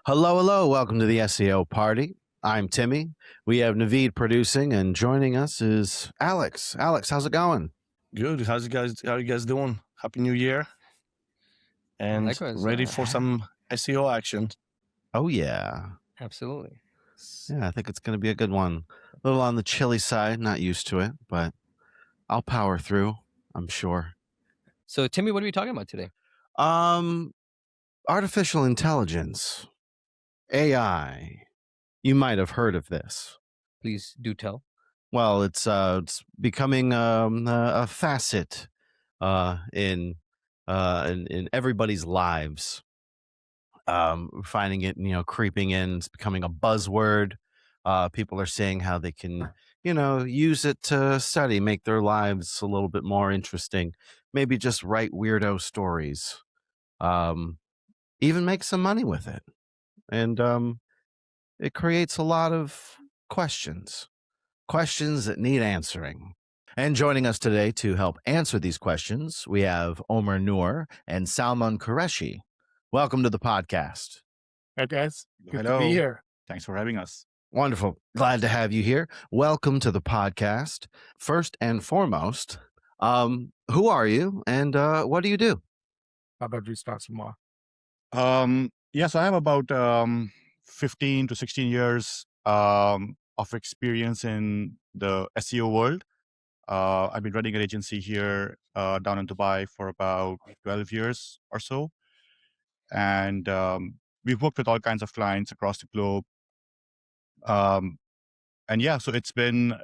Hello, hello. Welcome to the SEO party. I'm Timmy. We have Naveed producing, and joining us is Alex. Alex, how's it going? Good. How you guys doing? Happy New Year. And Likewise. ready for some SEO action. Oh, yeah. Absolutely. Yeah, I think it's going to be a good one. A little on the chilly side, not used to it, but I'll power through, I'm sure. So, Timmy, what are we talking about today? Artificial intelligence, AI. You might have heard of this. Please do tell. Well, it's becoming a facet in everybody's lives. Finding it, creeping in. It's becoming a buzzword. People are saying how they can, use it to study, make their lives a little bit more interesting. Maybe just write weirdo stories. Even make some money with it, and it creates a lot of questions that need answering. And joining us today to help answer these questions, we have Omer Noor and Salman Qureshi. Welcome to the podcast. Hi, guys. Good Hello. to be here. Thanks for having us. Wonderful. Glad to have you here. Welcome to the podcast. First and foremost, who are you and what do you do? How about you start some more? So I have about 15 to 16 years of experience in the SEO world. I've been running an agency here down in Dubai for about 12 years or so. And we've worked with all kinds of clients across the globe. So it's been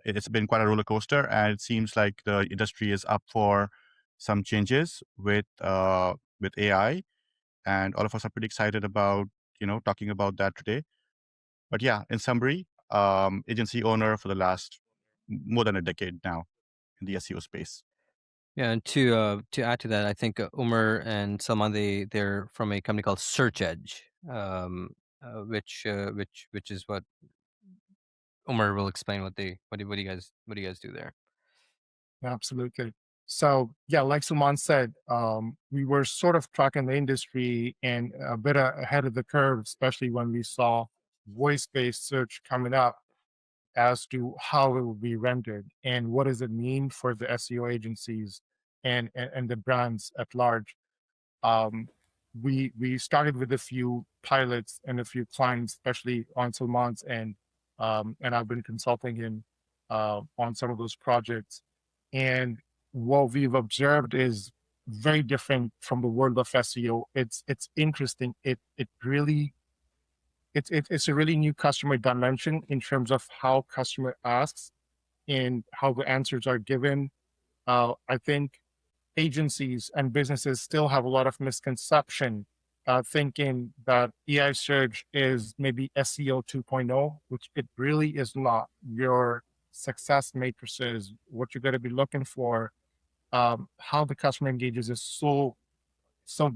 quite a roller coaster, and it seems like the industry is up for some changes with AI, and all of us are pretty excited about talking about that today. But yeah, in summary, agency owner for the last more than a decade now in the SEO space. Yeah, and to add to that, I think Umer and Salman they're from a company called SearchEdge, which is what Umer will explain what you guys do there. Absolutely. So, yeah, like Salman said, we were sort of tracking the industry and a bit ahead of the curve, especially when we saw voice-based search coming up as to how it will be rendered and what does it mean for the SEO agencies and the brands at large. We started with a few pilots and a few clients, especially on Salman's end, and I've been consulting him on some of those projects. And what we've observed is very different from the world of SEO. It's interesting. It's a really new customer dimension in terms of how customer asks and how the answers are given. I think agencies and businesses still have a lot of misconception, thinking that AI search is maybe SEO 2.0, which it really is not. Your success matrices, what you're going to be looking for, how the customer engages is so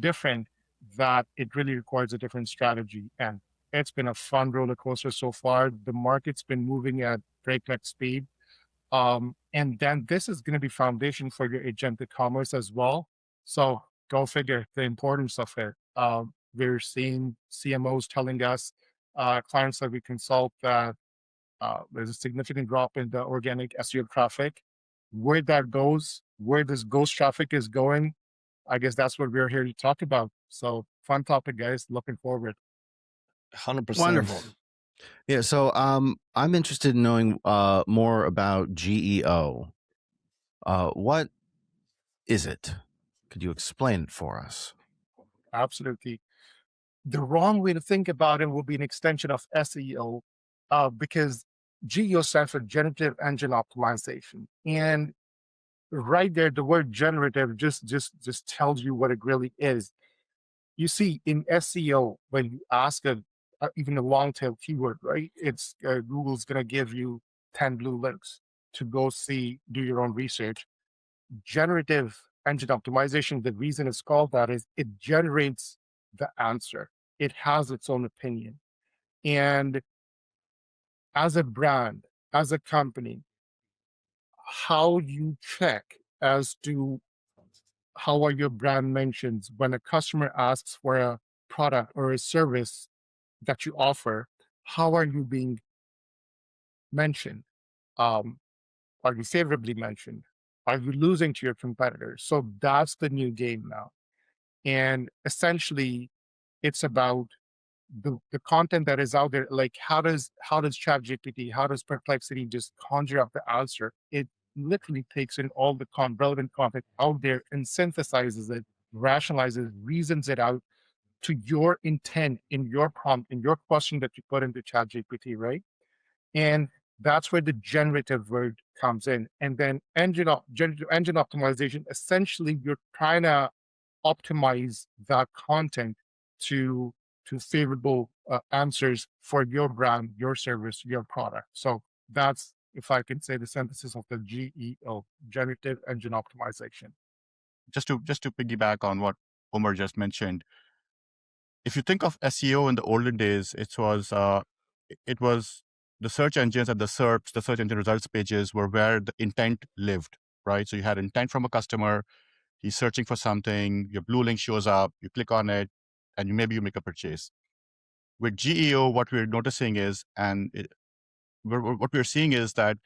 different that it really requires a different strategy. And it's been a fun roller coaster so far. The market's been moving at breakneck speed. And then this is going to be foundation for your agentic commerce as well. So go figure the importance of it. We're seeing CMOs telling us, clients that we consult, that there's a significant drop in the organic SEO traffic. Where that goes, where this ghost traffic is going, I guess that's what we're here to talk about. So fun topic, guys. Looking forward. 100%. Wonderful. Yeah, so I'm interested in knowing more about GEO. What is it? Could you explain it for us? Absolutely. The wrong way to think about it will be an extension of SEO, because GEO stands for Generative Engine Optimization. And right there, the word generative just tells you what it really is. You see, in SEO, when you ask even a long tail keyword, right? It's Google's going to give you 10 blue links to go do your own research. Generative engine optimization, the reason it's called that is it generates the answer. It has its own opinion. And as a brand, as a company, how you check as to how are your brand mentions when a customer asks for a product or a service, that you offer, how are you being mentioned? Are you favorably mentioned? Are you losing to your competitors? So that's the new game now. And essentially, it's about the content that is out there. Like how does ChatGPT, how does Perplexity just conjure up the answer? It literally takes in all the relevant content out there and synthesizes it, rationalizes, reasons it out to your intent in your prompt, in your question that you put into ChatGPT, right? And that's where the generative word comes in. And then generative engine optimization, essentially, you're trying to optimize that content to favorable answers for your brand, your service, your product. So that's, if I can say, the synthesis of the GEO, Generative Engine Optimization. Just to piggyback on what Umer just mentioned, if you think of SEO in the olden days, it was the search engines and the SERPs, the search engine results pages, were where the intent lived, right? So you had intent from a customer, he's searching for something, your blue link shows up, you click on it, and maybe you make a purchase. With GEO, what we're noticing is, what we're seeing is that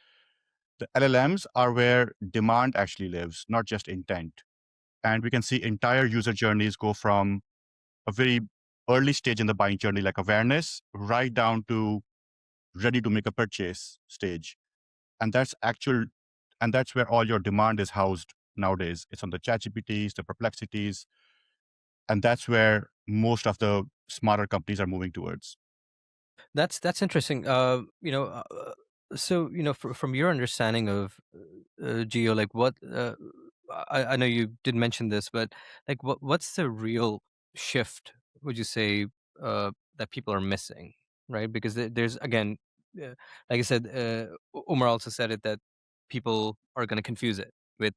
the LLMs are where demand actually lives, not just intent. And we can see entire user journeys go from a very early stage in the buying journey, like awareness, right down to ready to make a purchase stage. And that's where all your demand is housed nowadays. It's on the ChatGPTs, the Perplexities, and that's where most of the smarter companies are moving towards. That's interesting. So from your understanding of Geo, like what I know you did mention this, but like what's the real shift? Would you say that people are missing, right? Because there's again, like I said, Umar also said it that people are going to confuse it with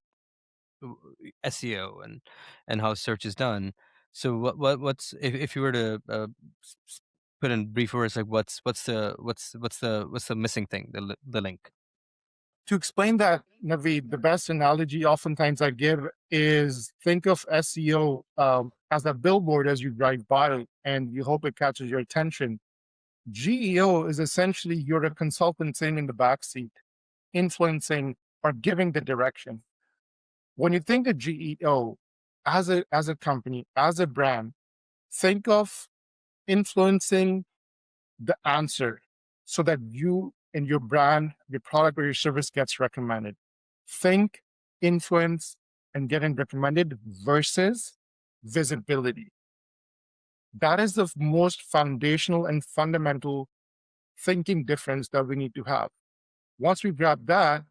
SEO and how search is done. So what's if you were to put in brief words, like what's the missing thing, the link? To explain that, Naveed, the best analogy oftentimes I give is think of SEO as a billboard as you drive by and you hope it catches your attention. GEO is essentially you're a consultant sitting in the back seat, influencing or giving the direction. When you think of GEO as a company, as a brand, think of influencing the answer so that you and your brand, your product or your service gets recommended. Think, influence, and getting recommended versus visibility. That is the most foundational and fundamental thinking difference that we need to have. Once we grab that,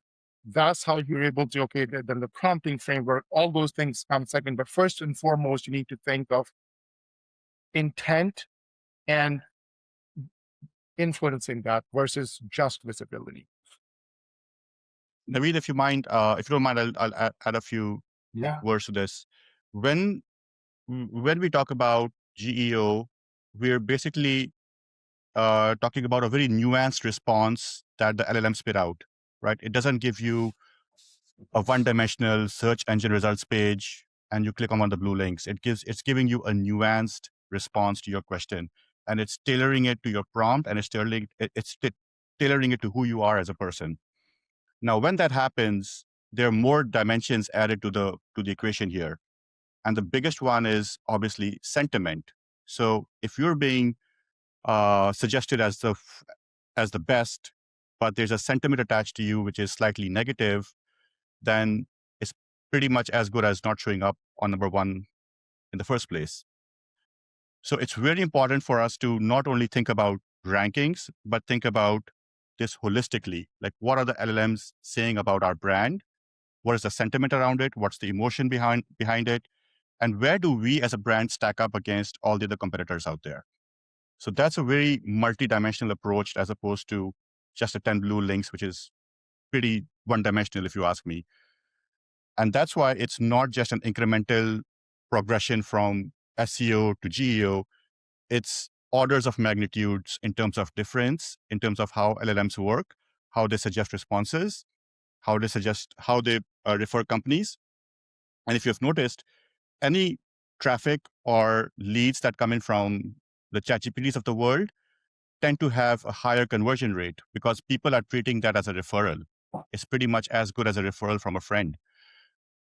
that's how you're able to, okay, then the prompting framework, all those things come second. But first and foremost, you need to think of intent and influencing that versus just visibility. Naveed, if you don't mind, I'll add a few words to this. When we talk about GEO, we're basically talking about a very nuanced response that the LLM spit out, right? It doesn't give you a one-dimensional search engine results page and you click on one of the blue links. It's giving you a nuanced response to your question, and it's tailoring it to your prompt, and it's tailoring it to who you are as a person. Now, when that happens, there are more dimensions added to the equation here. And the biggest one is obviously sentiment. So if you're being suggested as the best, but there's a sentiment attached to you which is slightly negative, then it's pretty much as good as not showing up on number one in the first place. So it's very important for us to not only think about rankings, but think about this holistically. Like, what are the LLMs saying about our brand? What is the sentiment around it? What's the emotion behind it? And where do we as a brand stack up against all the other competitors out there? So that's a very multi-dimensional approach as opposed to just a 10 blue links, which is pretty one-dimensional if you ask me. And that's why it's not just an incremental progression from SEO to GEO. It's orders of magnitudes in terms of difference, in terms of how LLMs work, how they suggest responses, how they refer companies. And if you've noticed, any traffic or leads that come in from the ChatGPTs of the world tend to have a higher conversion rate because people are treating that as a referral. It's pretty much as good as a referral from a friend.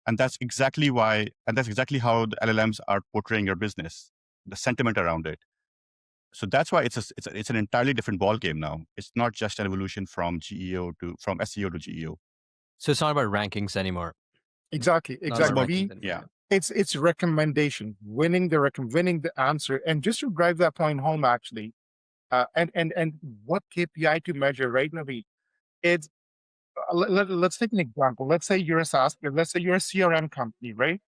And that's exactly how the LLMs are portraying your business, the sentiment around it. So that's why it's an entirely different ballgame now. It's not just an evolution from SEO to GEO. So it's not about rankings anymore. Exactly. Not about Exactly. rankings anymore. Yeah. It's recommendation, winning the answer. And just to drive that point home, actually, and what KPI to measure, right, Navi? It's let's take an example. Let's say you're a SaaS, let's say you're a CRM company, right?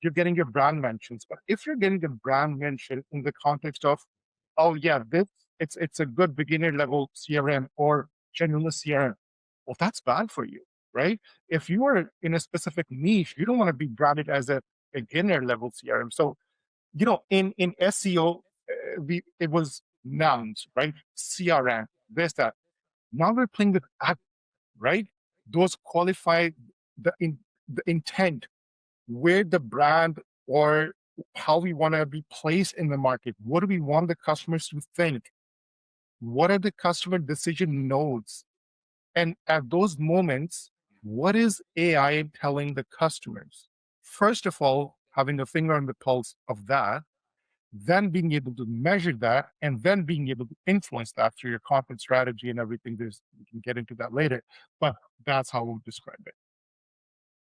You're getting your brand mentions. But if you're getting the brand mention in the context of, oh yeah, it's a good beginner level CRM or generalist CRM, well, that's bad for you, right? If you are in a specific niche, you don't want to be branded as a beginner level CRM. So, in SEO, it was nouns, right? CRM, this, that. Now we're playing with act, right? Those qualify the intent, where the brand or how we want to be placed in the market. What do we want the customers to think? What are the customer decision nodes? And at those moments, what is AI telling the customers? First of all, having a finger on the pulse of that, then being able to measure that, and then being able to influence that through your content strategy and everything. We can get into that later, but that's how we'll describe it.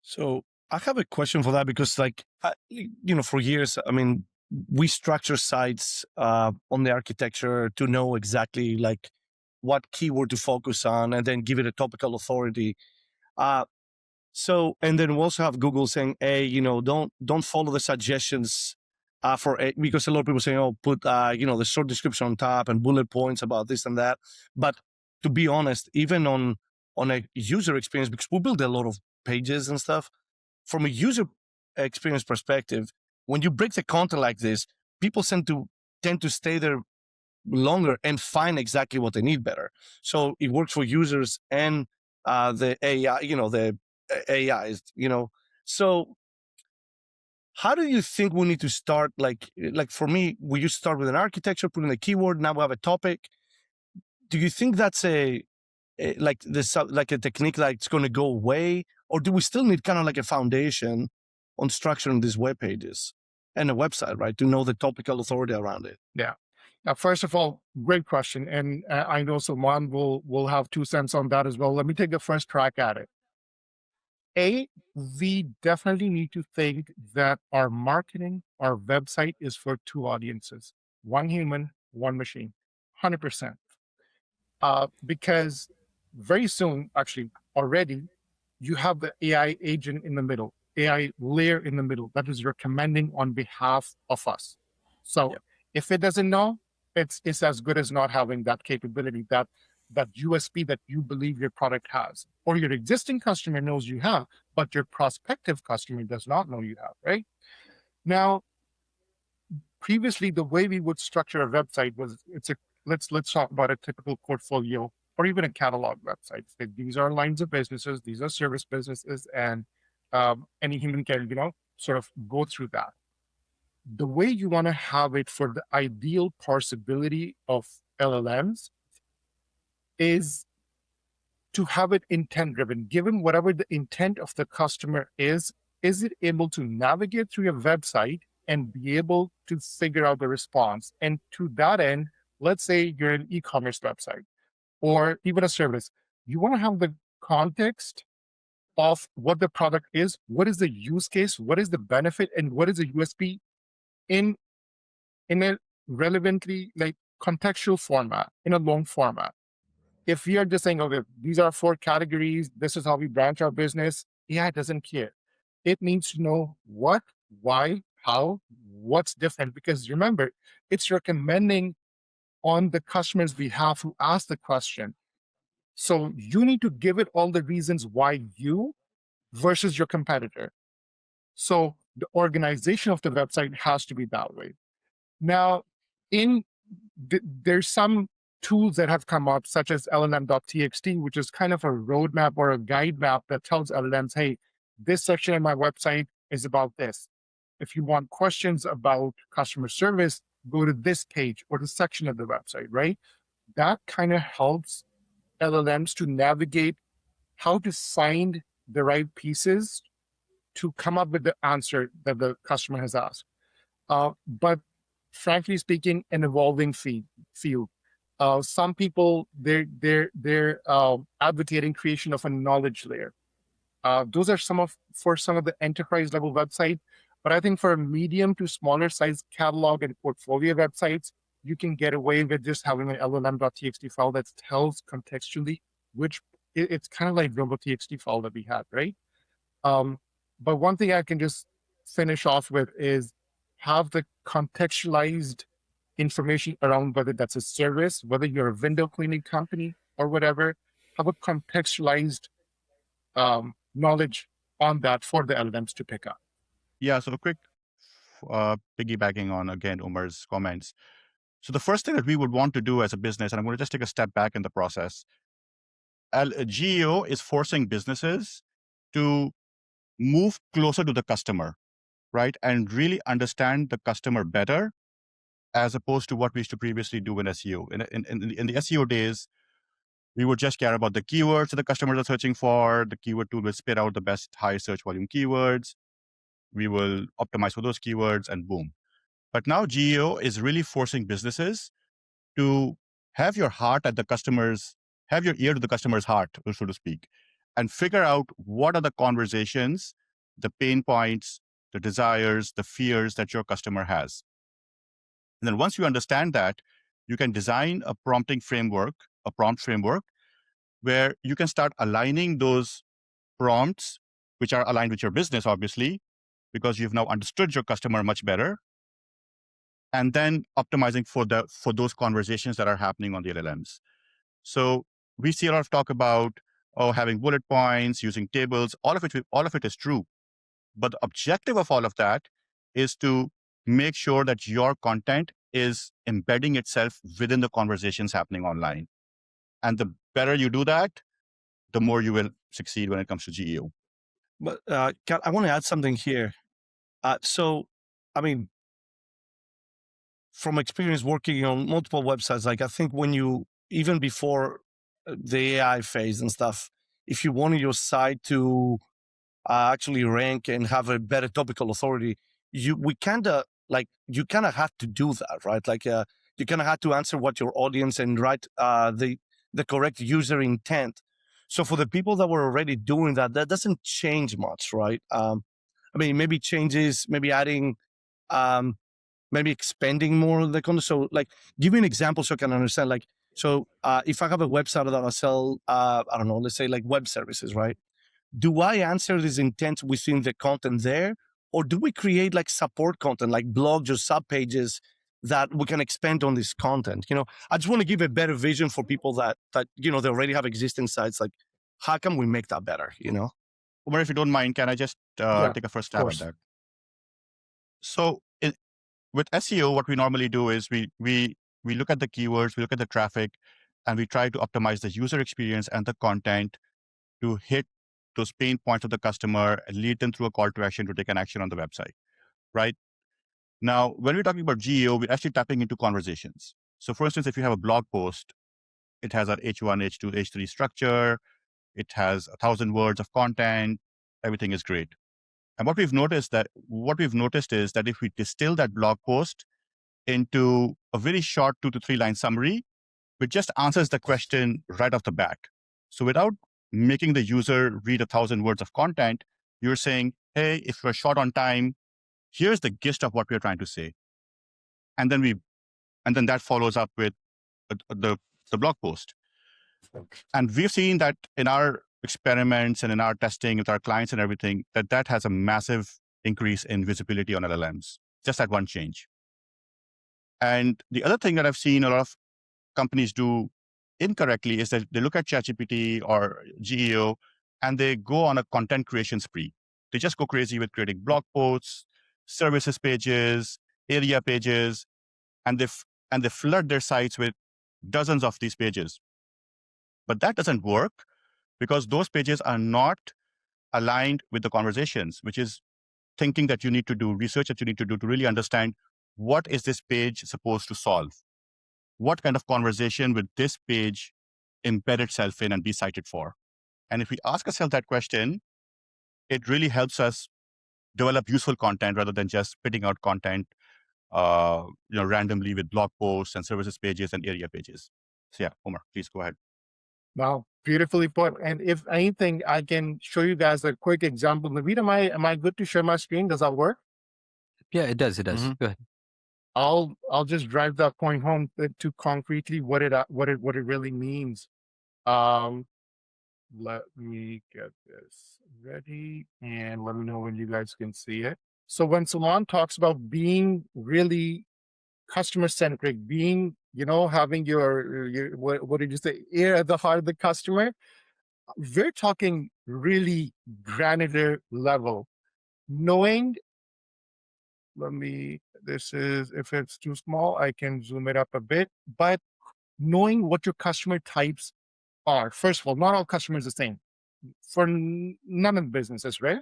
So I have a question for that because, for years, I mean, we structure sites on the architecture to know exactly what keyword to focus on, and then give it a topical authority. And then we also have Google saying, "Hey, don't follow the suggestions because a lot of people saying, oh, put the short description on top and bullet points about this and that." But to be honest, even on a user experience, because we build a lot of pages and stuff, from a user experience perspective, when you break the content like this, people tend to stay there longer and find exactly what they need better. So it works for users and the AI, the AIs, So how do you think we need to start? Like for me, we used to start with an architecture, put in a keyword. Now we have a topic. Do you think that's a technique that's going to go away, or do we still need kind of like a foundation on structuring these web pages and a website, right, to know the topical authority around it? Yeah. First of all, great question, and I know Salman will have 2 cents on that as well. Let me take the first crack at it. We definitely need to think that our marketing, our website is for 2 audiences: one human, one machine, 100%. Because very soon, actually already, you have the AI agent in the middle, AI layer in the middle that is recommending on behalf of us. So if it doesn't know, it's as good as not having that capability, that USP that you believe your product has, or your existing customer knows you have, but your prospective customer does not know you have, right? Now, previously, the way we would structure a website was let's talk about a typical portfolio or even a catalog website. So these are lines of businesses, these are service businesses, and any human can, sort of go through that. The way you want to have it for the ideal parsability of LLMs is to have it intent driven. Given whatever the intent of the customer is it able to navigate through your website and be able to figure out the response? And to that end, let's say you're an e-commerce website or even a service. You want to have the context of what the product is, what is the use case, what is the benefit, and what is the USP in a relevantly contextual format, in a long format. If we are just saying, okay, these are 4 categories, this is how we branch our business, AI doesn't care. It needs to know what, why, how, what's different, because remember, it's recommending on the customer's behalf who asked the question. So you need to give it all the reasons why you versus your competitor. So the organization of the website has to be that way. Now, there's some tools that have come up, such as LLM.txt, which is kind of a roadmap or a guide map that tells LLMs, hey, this section of my website is about this. If you want questions about customer service, go to this page or the section of the website, right? That kind of helps LLMs to navigate how to find the right pieces to come up with the answer that the customer has asked. But frankly speaking, an evolving field. Some people they're advocating creation of a knowledge layer. Those are for some of the enterprise level websites. But I think for a medium to smaller size catalog and portfolio websites, you can get away with just having an LLM.txt file that tells contextually which it's kind of like robo.txt file that we had, right? But one thing I can just finish off with is have the contextualized information around whether that's a service, whether you're a window cleaning company or whatever, have a contextualized knowledge on that for the LLMs to pick up. Yeah, so a quick piggybacking on, again, Umer's comments. So the first thing that we would want to do as a business, and I'm going to just take a step back in the process, GEO is forcing businesses to move closer to the customer, right? And really understand the customer better, as opposed to what we used to previously do in SEO. In the SEO days, we would just care about the keywords that the customers are searching for. The keyword tool will spit out the best high search volume keywords. We will optimize for those keywords and boom. But now GEO is really forcing businesses to have your heart at the customer's, have your ear to the customer's heart, so to speak, and figure out what are the conversations, the pain points, the desires, the fears that your customer has. And then once you understand that, you can design a prompt framework, where you can start aligning those prompts, which are aligned with your business, obviously, because you've now understood your customer much better, and then optimizing for those conversations that are happening on the LLMs. So we see a lot of talk about having bullet points, using tables. All of it is true, but the objective of all of that is to make sure that your content is embedding itself within the conversations happening online. And the better you do that, the more you will succeed when it comes to GEO. But Kat, I want to add something here. So, I mean, from experience working on multiple websites, like I think when you, even before the AI phase and stuff, if you wanted your site to actually rank and have a better topical authority, you kind of have to do that, right? Like you kind of have to answer what your audience and write the correct user intent. So for the people that were already doing that, that doesn't change much, right? I mean, maybe changes, maybe adding, maybe expanding more of the content. So like, give me an example so I can understand. Like, so if I have a website that I sell, I don't know, let's say like web services, right? Do I answer this intent within the content there? Or do we create like support content, like blogs or sub pages that we can expand on this content? You know, I just want to give a better vision for people that you know, they already have existing sites. Like, how can we make that better, you know? Umar, if you don't mind, can I just take a first stab at that? So with SEO, what we normally do is we look at the keywords, we look at the traffic, and we try to optimize the user experience and the content to hit those pain points of the customer and lead them through a call to action to take an action on the website, right? Now, when we're talking about GEO, we're actually tapping into conversations. So for instance, if you have a blog post, it has an H1, H2, H3 structure. It has 1,000 words of content. Everything is great. And what we've noticed is that if we distill that blog post into a very short 2 to 3 line summary, which just answers the question right off the bat. So without making the user read 1,000 words of content, you're saying, hey, if we're short on time, here's the gist of what we're trying to say. And then that follows up with the blog post. And we've seen that in our experiments and in our testing with our clients and everything, that has a massive increase in visibility on LLMs, just that one change. And the other thing that I've seen a lot of companies do incorrectly is that they look at ChatGPT or GEO and they go on a content creation spree. They just go crazy with creating blog posts, services pages, area pages, and they flood their sites with dozens of these pages. But that doesn't work because those pages are not aligned with the conversations, which is thinking that you need to do, research that you need to do to really understand what is this page supposed to solve? What kind of conversation would this page embed itself in and be cited for? And if we ask ourselves that question, it really helps us develop useful content rather than just spitting out content randomly with blog posts and services pages and area pages. So yeah, Umer, please go ahead. Wow, beautifully put. And if anything, I can show you guys a quick example. Naveed, am I good to share my screen? Does that work? Yeah, it does. It does. Mm-hmm. Go ahead. I'll just drive that point home to concretely what it really means. Let me get this ready and let me know when you guys can see it. So when Salman talks about being really customer centric, being, having your what did you say, ear at the heart of the customer, we're talking really granular level. Knowing, if it's too small, I can zoom it up a bit, but knowing what your customer types are. First of all, not all customers are the same for none of the businesses, right?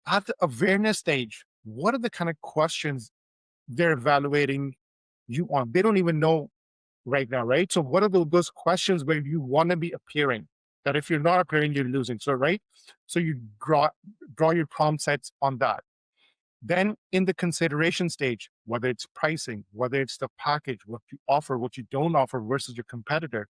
At the awareness stage, what are the kind of questions they're evaluating you on? They don't even know right now, right? So what are those questions where you want to be appearing? That if you're not appearing, you're losing. So, right? So you draw your prompt sets on that. Then in the consideration stage, whether it's pricing, whether it's the package, what you offer, what you don't offer versus your competitor,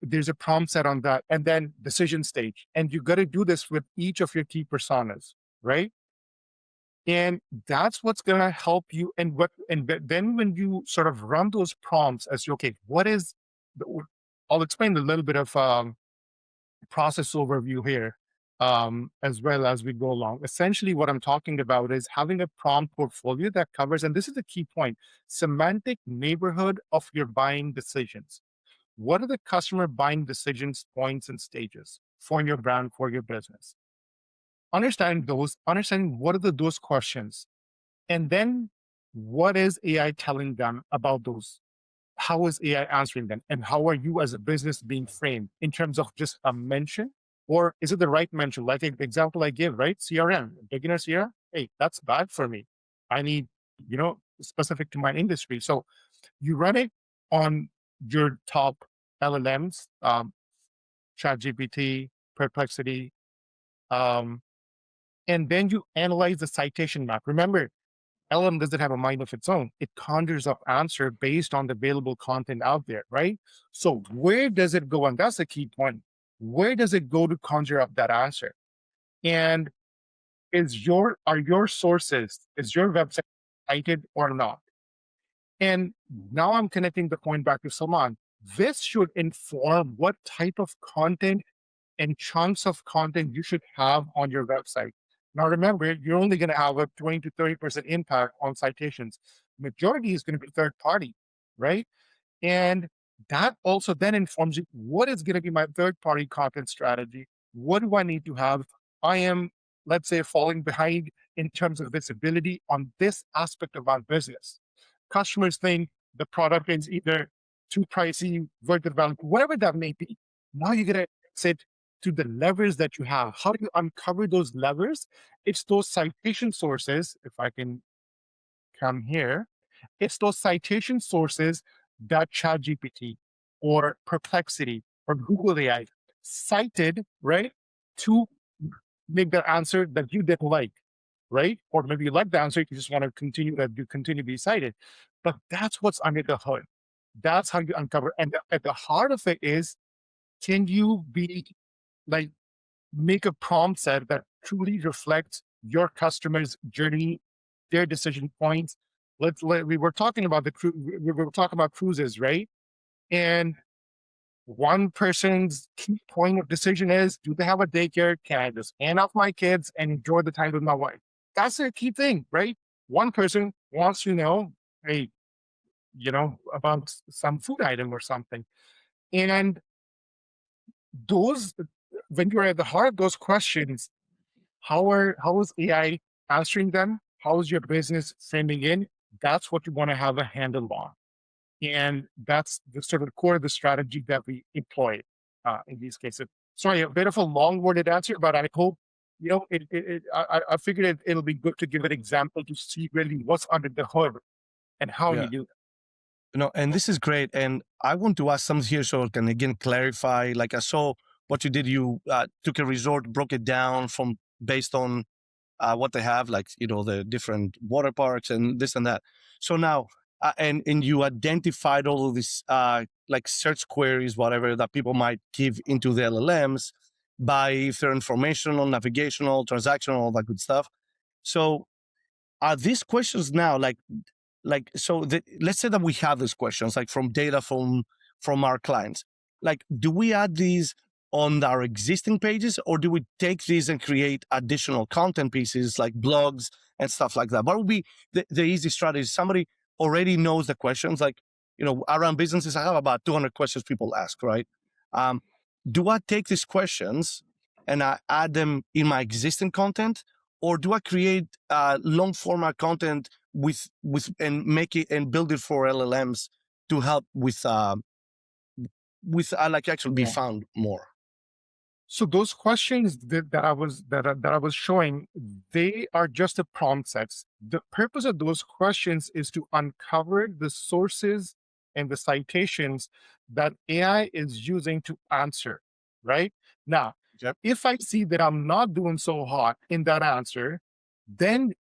there's a prompt set on that. And then decision stage. And you got to do this with each of your key personas, right? And that's what's going to help you. And then when you sort of run those prompts as okay, I'll explain a little bit of process overview here as well as we go along. Essentially, what I'm talking about is having a prompt portfolio that covers, and this is the key point, semantic neighborhood of your buying decisions. What are the customer buying decisions, points, and stages for your brand, for your business? Understanding what are those questions, and then what is AI telling them about those? How is AI answering them? And how are you as a business being framed in terms of just a mention? Or is it the right mention? Like the example I give, right? CRM, beginner CRM. Hey, that's bad for me. I need, specific to my industry. So you run it on your top LLMs, ChatGPT, Perplexity, and then you analyze the citation map. Remember, LLM doesn't have a mind of its own. It conjures up answer based on the available content out there, right? So where does it go? And that's the key point. Where does it go to conjure up that answer? And are your sources, is your website cited or not? And now I'm connecting the point back to Salman. This should inform what type of content and chunks of content you should have on your website. Now, remember, you're only going to have a 20 to 30% impact on citations. Majority is going to be third party, right? And that also then informs you what is going to be my third party content strategy. What do I need to have? I am, let's say, falling behind in terms of visibility on this aspect of our business. Customers think the product is either too pricey, worth the value, whatever that may be. Now you get to sit to the levers that you have. How do you uncover those levers? It's those citation sources. If I can come here, it's those citation sources that ChatGPT or Perplexity or Google AI cited, right, to make that answer that you didn't like, right? Or maybe you like the answer, you just want to continue to be cited. But that's what's under the hood. That's how you uncover. And at the heart of it is, can you make a prompt set that truly reflects your customer's journey, their decision points? We were talking about cruises, right? And one person's key point of decision is, do they have a daycare? Can I just hand off my kids and enjoy the time with my wife? That's their key thing, right? One person wants to know, hey, about some food item or something. And when you're at the heart of those questions, how is AI answering them? How is your business framing in? That's what you want to have a handle on. And that's the sort of core of the strategy that we employ in these cases. Sorry, a bit of a long-worded answer, but I hope I figured it'll be good to give an example to see really what's under the hood and how Yeah. you do it. And this is great. And I want to ask something here so I can again clarify. Like I saw what you did. You took a resort, broke it down from based on what they have, like the different water parks and this and that. So now, and you identified all of these like search queries, whatever that people might give into the LLMs by if they're informational, navigational, transactional, all that good stuff. So are these questions now let's say that we have these questions like from data from our clients, like do we add these on our existing pages, or do we take these and create additional content pieces like blogs and stuff like that? What would be the easy strategy? Somebody already knows the questions, like around businesses I have about 200 questions people ask, right? Do I take these questions and I add them in my existing content, or do I create long format content with and make it and build it for LLMs to help with like actually be found more? So those questions that I was showing, they are just the prompt sets. The purpose of those questions is to uncover the sources and the citations that AI is using to answer, right? Now, Yep. if I see that I'm not doing so hot in that answer, then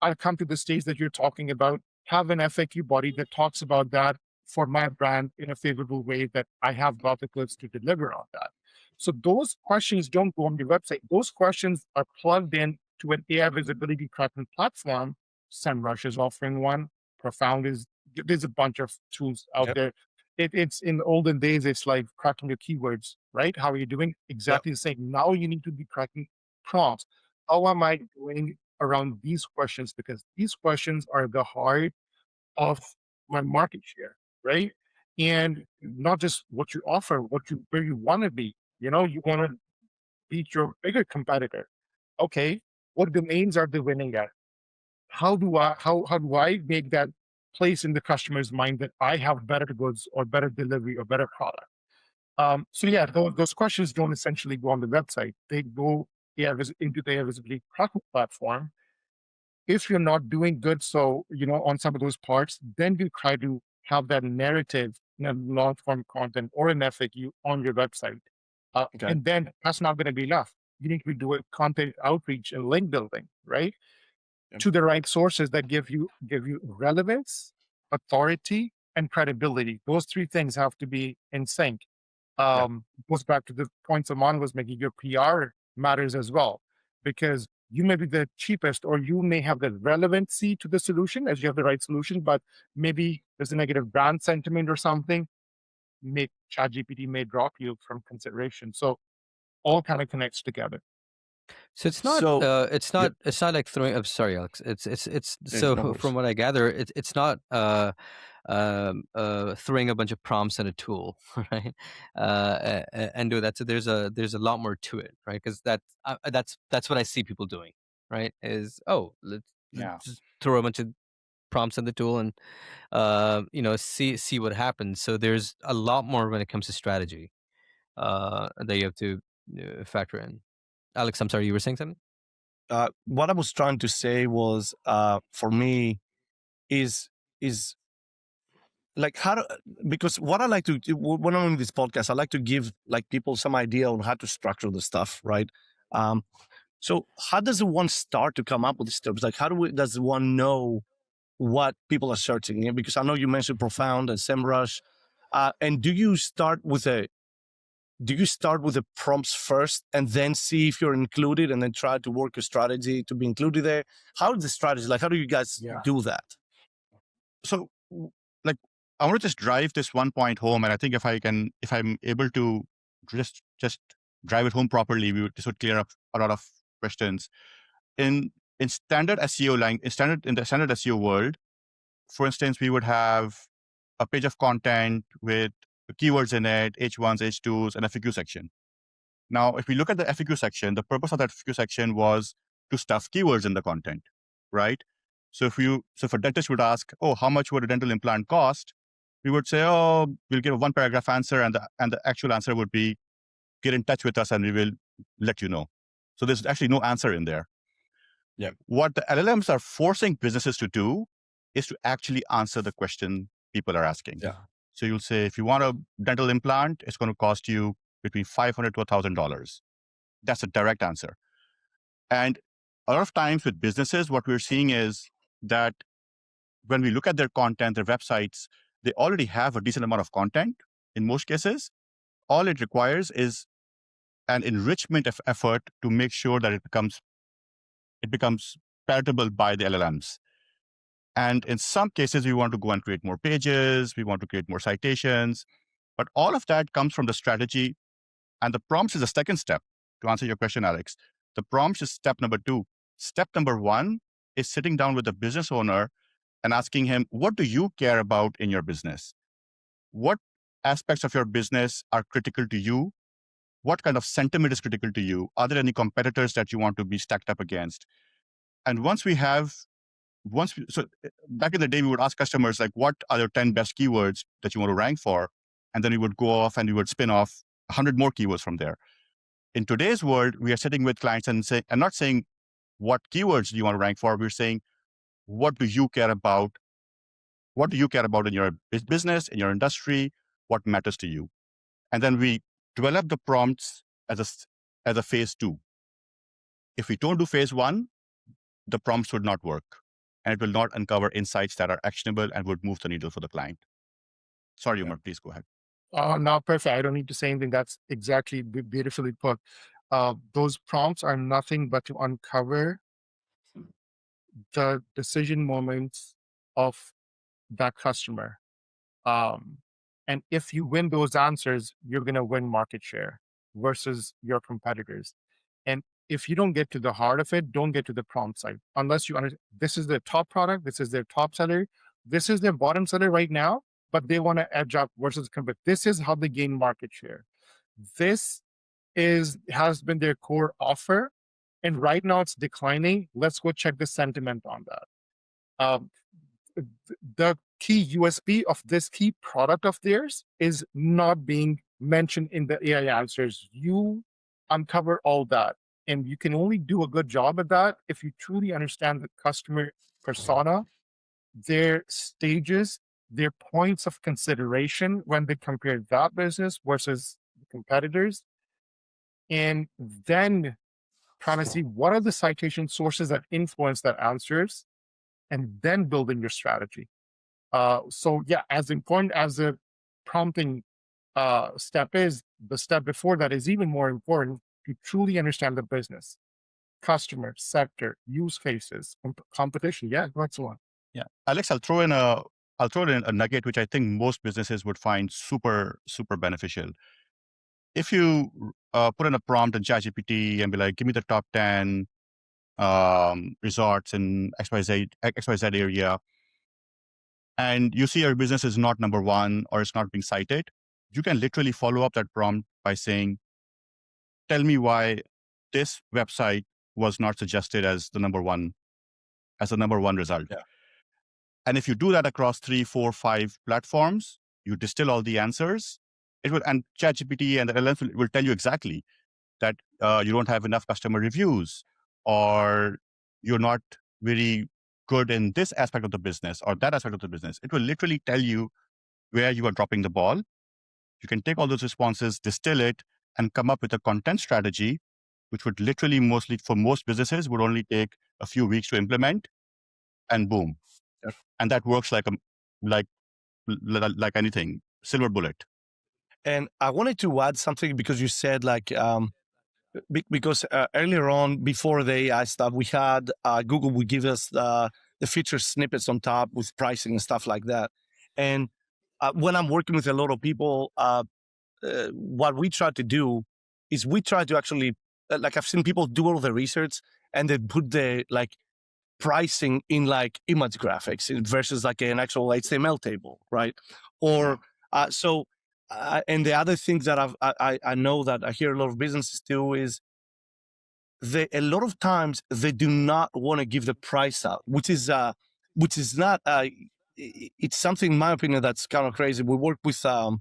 I come to the stage that you're talking about, have an FAQ body that talks about that for my brand in a favorable way that I have got the goods to deliver on that. So those questions don't go on the website. Those questions are plugged in to an AI visibility tracking platform. SEMrush is offering one. Profound there's a bunch of tools out Yep. there. It's in the olden days, it's like cracking your keywords, right? How are you doing? Exactly the same. Now you need to be cracking prompts. How am I doing around these questions? Because these questions are the heart of my market share, right? And not just what you offer, where you want to be. You want to beat your bigger competitor. Okay, what domains are they winning at? How do I make that place in the customer's mind that I have better goods or better delivery or better product? So yeah, those questions don't essentially go on the website. They go into the visibility tracking platform. If you're not doing good, so on some of those parts, then you try to have that narrative in a long form content or an FAQ on your website. Okay. And then that's not going to be enough. You need to be doing content outreach and link building, right? Yep. To the right sources that give you relevance, authority, and credibility. Those three things have to be in sync. Goes back to the point Salman was making. Your PR matters as well, because you may be the cheapest, or you may have the relevancy to the solution as you have the right solution, but maybe there's a negative brand sentiment or something. ChatGPT may drop you from consideration. So all kind of connects together. So it's not So- it's not it's not like throwing. I'm sorry, Alex. It's so no worries. from what I gather, it's not throwing a bunch of prompts at a tool, right? And do that. So there's a lot more to it, right? Because that's what I see people doing, right? Is let's just throw a bunch of prompts at the tool and see what happens. So there's a lot more when it comes to strategy that you have to factor in. Alex, I'm sorry, you were saying something? What I was trying to say was, for me, is like because what I like to do when I'm in this podcast, I like to give like people some idea on how to structure the stuff, right? So how does one start to come up with these steps? Like, does one know what people are searching? Because I know you mentioned Profound and SEMrush, and do you start with the prompts first and then see if you're included and then try to work a strategy to be included there? How is the strategy? Like, how do you guys do that? So, like, I want to just drive this one point home, and I think if I'm able to just drive it home properly, this would clear up a lot of questions. In standard SEO in the standard SEO world, for instance, we would have a page of content with keywords in it, H1s, H2s, and a FAQ section. Now, if we look at the FAQ section, the purpose of that FAQ section was to stuff keywords in the content, right? So if a dentist would ask, how much would a dental implant cost? We would say, we'll give a one paragraph answer, and the actual answer would be, get in touch with us and we will let you know. So there's actually no answer in there. Yeah. What the LLMs are forcing businesses to do is to actually answer the question people are asking. Yeah. So you'll say, if you want a dental implant, it's going to cost you between $500 to $1,000. That's a direct answer. And a lot of times with businesses, what we're seeing is that when we look at their content, their websites, they already have a decent amount of content in most cases. All it requires is an enrichment of effort to make sure that it becomes palatable by the LLMs. And in some cases, we want to go and create more pages, we want to create more citations, but all of that comes from the strategy. And the prompts is the second step. To answer your question, Alex, the prompts is step number 2. Step number 1 is sitting down with the business owner and asking him, what do you care about in your business? What aspects of your business are critical to you? What kind of sentiment is critical to you? Are there any competitors that you want to be stacked up against? And so back in the day, we would ask customers, like, what are your 10 best keywords that you want to rank for? And then we would go off and we would spin off 100 more keywords from there. In today's world, we are sitting with clients and not saying, what keywords do you want to rank for? We're saying, what do you care about? What do you care about in your business, in your industry? What matters to you? And then we develop the prompts as a phase 2. If we don't do phase 1, the prompts would not work, and it will not uncover insights that are actionable and would move the needle for the client. Sorry, Umer, please go ahead. No, perfect. I don't need to say anything. That's exactly beautifully put. Those prompts are nothing but to uncover the decision moments of that customer. And if you win those answers, you're going to win market share versus your competitors. And if you don't get to the heart of it, don't get to the prompt side. Unless you understand, this is their top product, this is their top seller, this is their bottom seller right now, but they want to edge up versus compete. This is how they gain market share. This has been their core offer, and right now it's declining. Let's go check the sentiment on that. The key USP of this key product of theirs is not being mentioned in the AI answers. You uncover all that, and you can only do a good job at that if you truly understand the customer persona, their stages, their points of consideration when they compare that business versus the competitors, and then trying to see what are the citation sources that influence that answers, and then building your strategy. So yeah, as important as the prompting step is, the step before that is even more important to truly understand the business, customer, sector, use cases, competition. Yeah, that's one. Yeah, Alex, I'll throw in a nugget which I think most businesses would find super, super beneficial. If you put in a prompt in ChatGPT and be like, give me the top 10 resorts in XYZ area, and you see your business is not number 1 or it's not being cited, you can literally follow up that prompt by saying, tell me why this website was not suggested as the number one result. Yeah. And if you do that across 3, 4, 5 platforms, you distill all the answers, and ChatGPT and the LLMs will tell you exactly that you don't have enough customer reviews, or you're not very good in this aspect of the business or that aspect of the business. It will literally tell you where you are dropping the ball. You can take all those responses, distill it, and come up with a content strategy, which would literally for most businesses would only take a few weeks to implement, and boom. Yep. And that works like anything, silver bullet. And I wanted to add something because you said because earlier on, before the AI stuff, we had Google would give us the feature snippets on top with pricing and stuff like that. And when I'm working with a lot of people, what we try to do is we try to actually, I've seen people do all the research and they put the pricing in image graphics versus an actual HTML table, right? Or and the other thing that I know that I hear a lot of businesses do is a lot of times they do not want to give the price out, which is not. It's something, in my opinion, that's kind of crazy. We work with a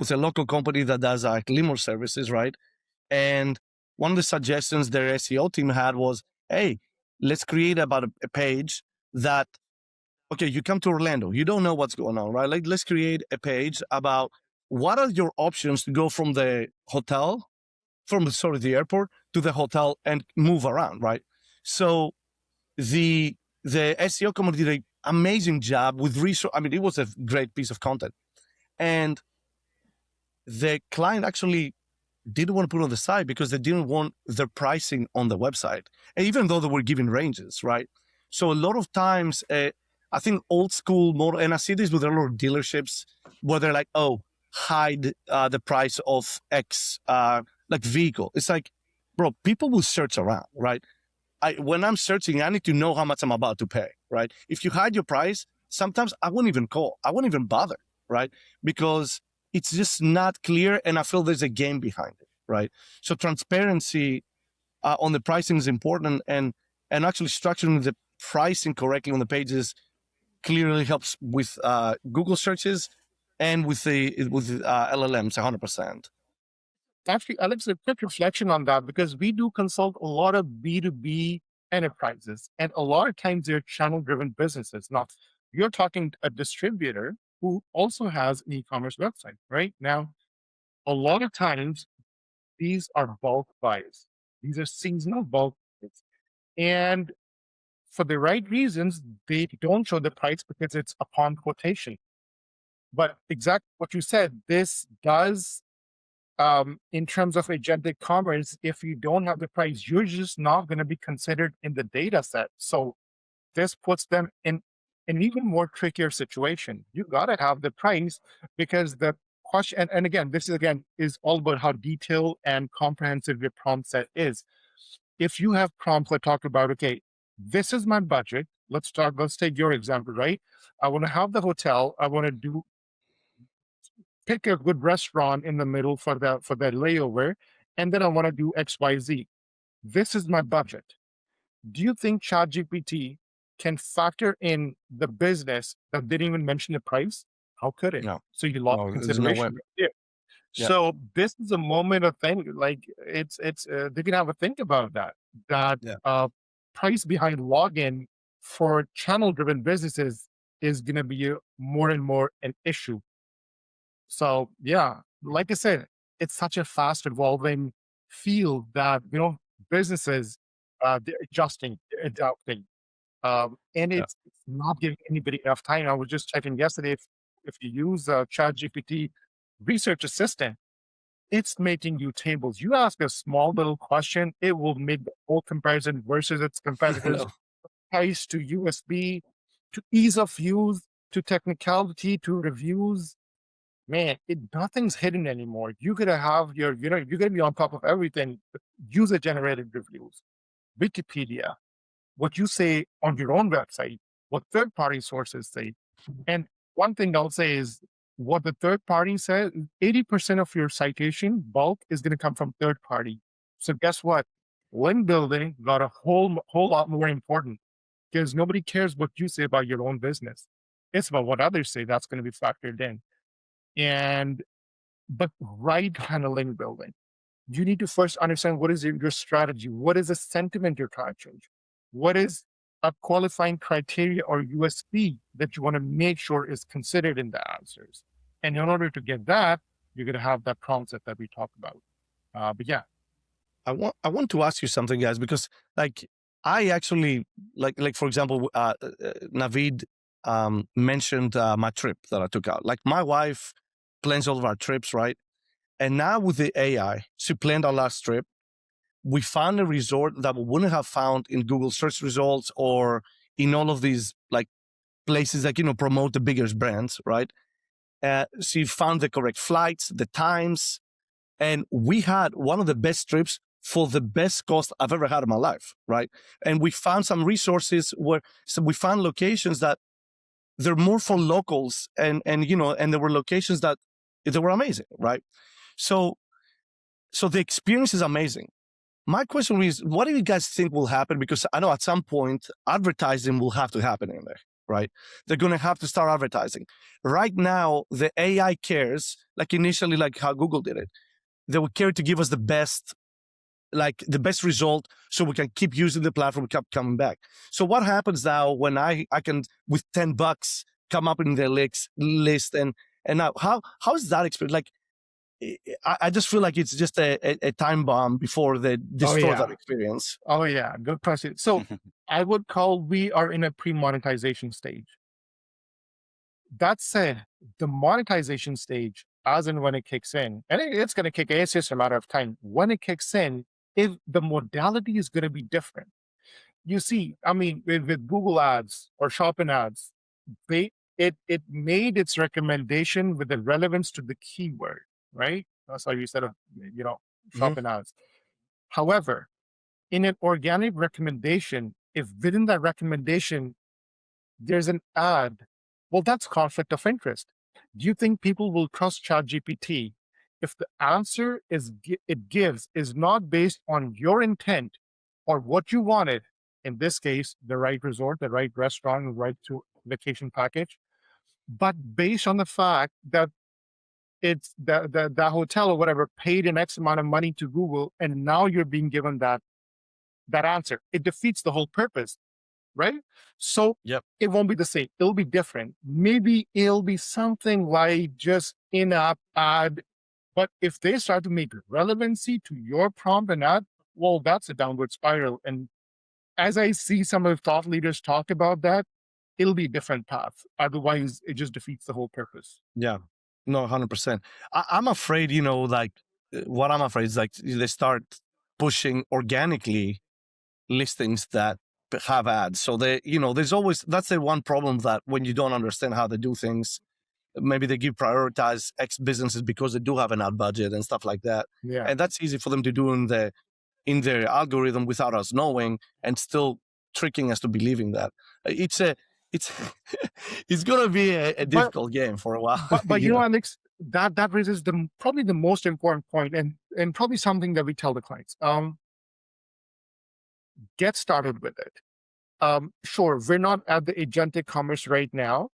local company that does limo services, right? And one of the suggestions their SEO team had was, hey, let's create about a page that, okay, you come to Orlando, you don't know what's going on, right? Like, let's create a page about what are your options to go from the hotel, the airport to the hotel and move around, right? So the SEO community did an amazing job with research. I mean, it was a great piece of content. And the client actually didn't want to put it on the site because they didn't want their pricing on the website, and even though they were giving ranges, right? So a lot of times, I think old school model, and I see this with a lot of dealerships where they're like, oh, hide the price of X like vehicle. It's like, bro, people will search around, right? When I'm searching, I need to know how much I'm about to pay, right? If you hide your price, sometimes I won't even call. I won't even bother, right? Because it's just not clear, and I feel there's a game behind it, right? So transparency on the pricing is important, and actually structuring the pricing correctly on the pages clearly helps with Google searches and with LLMs 100%. Actually, Alex, a quick reflection on that, because we do consult a lot of B2B enterprises, and a lot of times they're channel-driven businesses. Now, you're talking a distributor who also has an e-commerce website, right? Now, a lot of times these are bulk buys. These are seasonal bulk buys. And for the right reasons, they don't show the price because it's upon quotation. But exactly what you said, this does, in terms of agentic commerce, if you don't have the price, you're just not going to be considered in the data set. So this puts them in an even more trickier situation. You got to have the price, because the question, and again, this is all about how detailed and comprehensive your prompt set is. If you have prompts that talk about, okay, this is my budget. Let's take your example, right? I want to have the hotel. I want to pick a good restaurant in the middle for the layover, and then I want to do XYZ. This is my budget. Do you think ChatGPT can factor in the business that didn't even mention the price? How could it? No. So you lost consideration. Yeah. So this is a moment of thing. Like they can have a think about that. Price behind login for channel-driven businesses is going to be more and more an issue. So yeah, like I said, it's such a fast evolving field that, businesses, they're adjusting, they're adapting. And it's not giving anybody enough time. I was just checking yesterday, if you use ChatGPT Research Assistant, it's making you tables. You ask a small little question, it will make the whole comparison versus its competitors, price to USB, to ease of use, to technicality, to reviews. Man, nothing's hidden anymore. You gotta have you're gonna be on top of everything. User generated reviews, Wikipedia, what you say on your own website, what third-party sources say. And one thing I'll say is, what the third party says, 80% of your citation bulk is going to come from third party. So guess what? Link building got a whole lot more important, because nobody cares what you say about your own business. It's about what others say that's going to be factored in. But right kind of link building, you need to first understand what is your strategy. What is the sentiment you're trying to change? What is a qualifying criteria or USP that you want to make sure is considered in the answers? And in order to get that, you're going to have that prompt set that we talked about. But yeah. I want to ask you something, guys, because I actually, like for example, Naveed mentioned my trip that I took out. Like, my wife plans all of our trips, right? And now with the AI, she planned our last trip. We found a resort that we wouldn't have found in Google search results or in all of these places that promote the biggest brands, right? She found the correct flights, the times, and we had one of the best trips for the best cost I've ever had in my life, right? And we found some resources so we found locations that they're more for locals, and there were locations that they were amazing, right? So the experience is amazing. My question is, what do you guys think will happen? Because I know at some point advertising will have to happen in there, right? They're going to have to start advertising. Right now, the AI cares, like initially, like how Google did it. They would care to give us the best like the best result, so we can keep using the platform, keep coming back. So what happens now when I can with $10 come up in the list, and now how is that experience? Like, I just feel like it's just a time bomb before they destroy that experience. Oh yeah, good question. So I would call we are in a pre-monetization stage. That said, the monetization stage, as and when it kicks in, and it's going to kick in, it's just a matter of time. When it kicks in, if the modality is going to be different. You see, I mean, with Google Ads or Shopping Ads, it made its recommendation with the relevance to the keyword, right? That's how you said of, Shopping Ads. However, in an organic recommendation, if within that recommendation there's an ad, well, that's conflict of interest. Do you think people will trust ChatGPT if the answer it gives is not based on your intent or what you wanted? In this case, the right resort, the right restaurant, the right to vacation package, but based on the fact that it's the hotel or whatever paid an X amount of money to Google, and now you're being given that answer. It defeats the whole purpose, right? So it won't be the same. It'll be different. Maybe it'll be something like just in-app ad, but if they start to make relevancy to your prompt and ad, well, that's a downward spiral. And as I see some of the thought leaders talk about that, it'll be a different path. Otherwise, it just defeats the whole purpose. Yeah, no, 100%. I'm afraid, like what I'm afraid is like they start pushing organically listings that have ads. So there's always, that's the one problem, that when you don't understand how they do things, maybe they prioritize X businesses because they do have an ad budget and stuff like that. Yeah. And that's easy for them to do in their algorithm without us knowing, and still tricking us to believing that. It's gonna be a difficult game for a while. But Alex, that raises probably the most important point, and probably something that we tell the clients. Get started with it. Sure, we're not at the agentic commerce right now,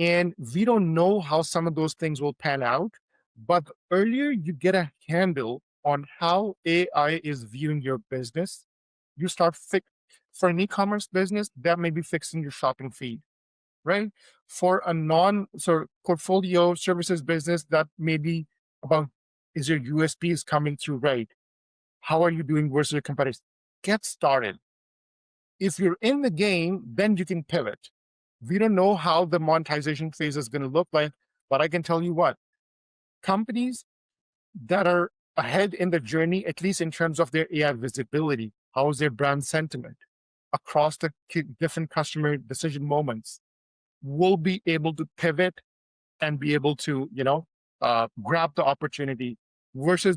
and we don't know how some of those things will pan out. But the earlier you get a handle on how AI is viewing your business, you start for an e-commerce business, that may be fixing your shopping feed, right? For a portfolio services business, that may be about, is your USPs coming through right? How are you doing versus your competitors? Get started. If you're in the game, then you can pivot. We don't know how the monetization phase is going to look like, but I can tell you what, companies that are ahead in the journey, at least in terms of their AI visibility, how is their brand sentiment across the different customer decision moments, will be able to pivot and be able to, grab the opportunity versus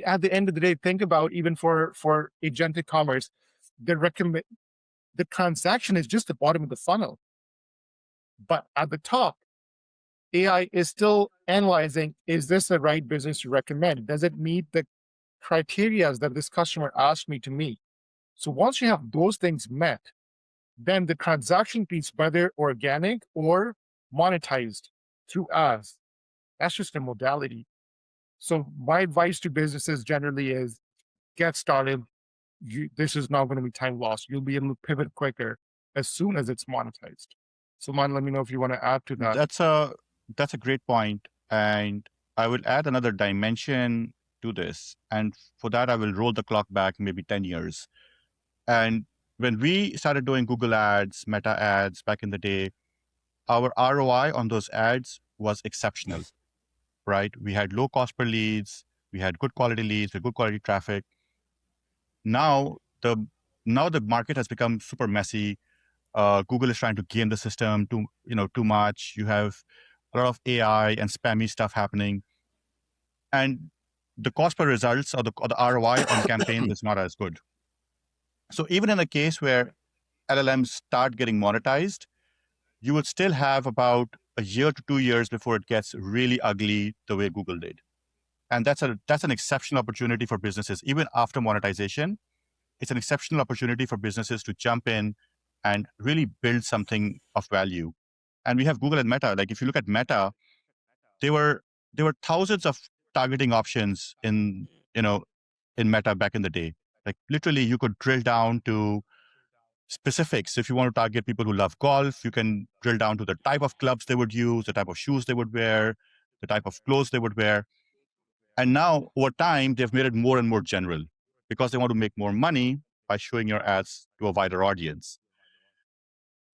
at the end of the day, think about even for agentic commerce, the transaction is just the bottom of the funnel. But at the top, AI is still analyzing, is this the right business to recommend? Does it meet the criteria that this customer asked me to meet? So once you have those things met, then the transaction piece, whether organic or monetized through ads, that's just a modality. So my advice to businesses generally is get started. This is not going to be time lost. You'll be able to pivot quicker as soon as it's monetized. Salman, let me know if you want to add to that. That's a great point. And I will add another dimension to this. And for that, I will roll the clock back maybe 10 years. And when we started doing Google ads, Meta ads back in the day, our ROI on those ads was exceptional, right? We had low cost per leads, we had good quality leads, with good quality traffic. Now the market has become super messy. Google is trying to game the system too much. You have a lot of AI and spammy stuff happening, and the cost per results or the ROI on campaigns is not as good. So even in a case where LLMs start getting monetized, you would still have about a year to 2 years before it gets really ugly the way Google did. And that's an exceptional opportunity for businesses. Even after monetization, it's an exceptional opportunity for businesses to jump in and really build something of value. And we have Google and Meta. Like if you look at Meta, there were thousands of targeting options in Meta back in the day. Like literally, you could drill down to specifics. If you want to target people who love golf, you can drill down to the type of clubs they would use, the type of shoes they would wear, the type of clothes they would wear. And now, over time, they've made it more and more general because they want to make more money by showing your ads to a wider audience.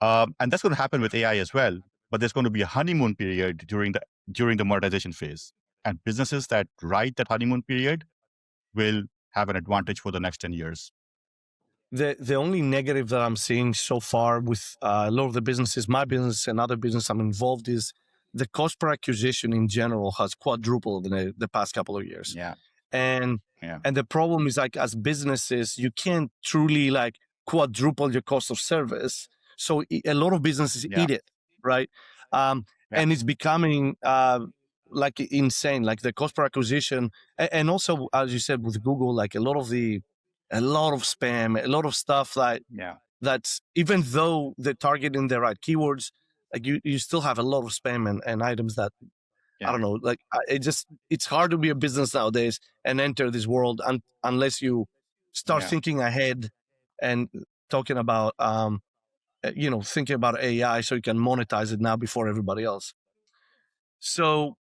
And that's going to happen with AI as well. But there's going to be a honeymoon period during the monetization phase. And businesses that ride that honeymoon period will have an advantage for the next 10 years. The only negative that I'm seeing so far with a lot of the businesses, my business and other business I'm involved, is the cost per acquisition in general has quadrupled in the past couple of years. Yeah. And the problem is, like, as businesses, you can't truly like quadruple your cost of service. So a lot of businesses eat it, right? And it's becoming like insane, like the cost per acquisition. And also, as you said, with Google, like a lot of spam, a lot of stuff that's, even though they're targeting the right keywords, like you still have a lot of spam and items that, I don't know, like it's hard to be a business nowadays and enter this world unless you start thinking ahead and talking about, thinking about AI so you can monetize it now before everybody else. So